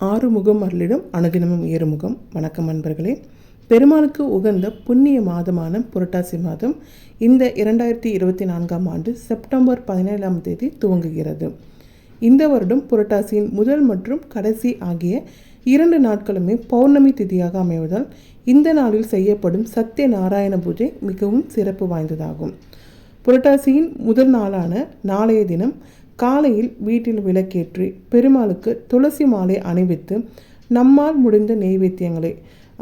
ஆறுமுகம் அருளிடம் அனுதினமும் ஏறுமுகம். வணக்கம் நண்பர்களே. பெருமாளுக்கு உகந்த புண்ணிய மாதமான புரட்டாசி மாதம் இந்த 2024ஆம் ஆண்டு செப்டம்பர் 17ஆம் தேதி துவங்குகிறது. இந்த வருடம் புரட்டாசியின் முதல் மற்றும் கடைசி ஆகிய 2 நாட்களுமே பௌர்ணமி திதியாக அமைவதால் இந்த நாளில் செய்யப்படும் சத்திய நாராயண பூஜை மிகவும் சிறப்பு வாய்ந்ததாகும். புரட்டாசியின் முதல் நாளான நாளைய தினம் காலையில் வீட்டில் விளக்கேற்றி பெருமாளுக்கு துளசி மாலை அணிவித்து நம்மால் முடிந்த நெய்வேத்தியங்களை,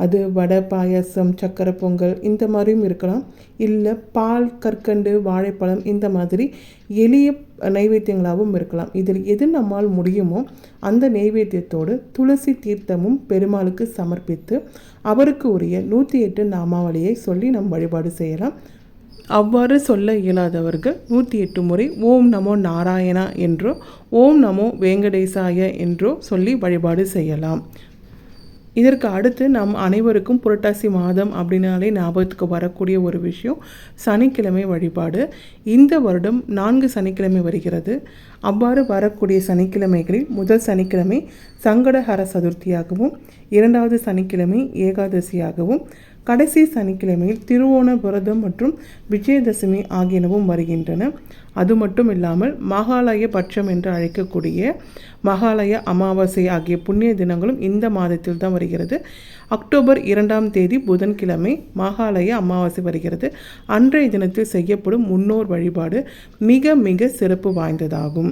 அது வடை, பாயாசம், சக்கரை பொங்கல் இந்த மாதிரியும் இருக்கலாம், இல்லை பால், கற்கண்டு, வாழைப்பழம் இந்த மாதிரி எளிய நைவேத்தியங்களாகவும் இருக்கலாம். இதில் எது நம்மால் முடியுமோ அந்த நெய்வேத்தியத்தோடு துளசி தீர்த்தமும் பெருமாளுக்கு சமர்ப்பித்து அவருக்கு உரிய 108 நாமாவளியை சொல்லி நம் வழிபாடு செய்யலாம். அவ்வாறு சொல்ல இயலாதவர்கள் 108 முறை ஓம் நமோ நாராயணா என்றோ ஓம் நமோ வேங்கடேசாய என்றோ சொல்லி வழிபாடு செய்யலாம். இதற்கு அடுத்து நம் அனைவருக்கும் புரட்டாசி மாதம் அப்படின்னாலே ஞாபகத்துக்கு வரக்கூடிய ஒரு விஷயம் சனிக்கிழமை வழிபாடு. இந்த வருடம் 4 சனிக்கிழமை வருகிறது. அவ்வாறு வரக்கூடிய சனிக்கிழமைகளில் முதல் சனிக்கிழமை சங்கடஹர சதுர்த்தியாகவும், 2வது சனிக்கிழமை ஏகாதசியாகவும், கடைசி சனிக்கிழமையில் திருவோண விரதம் மற்றும் விஜயதசமி ஆகியனவும் வருகின்றன. அது மட்டும் இல்லாமல் மகாலய பட்சம் என்று அழைக்கக்கூடிய மகாலய அமாவாசை ஆகிய புண்ணிய தினங்களும் இந்த மாதத்தில் தான் வருகிறது. அக்டோபர் 2ஆம் தேதி புதன்கிழமை மகாலய அமாவாசை வருகிறது. அன்றைய தினத்தில் செய்யப்படும் முன்னோர் வழிபாடு மிக மிக சிறப்பு வாய்ந்ததாகும்.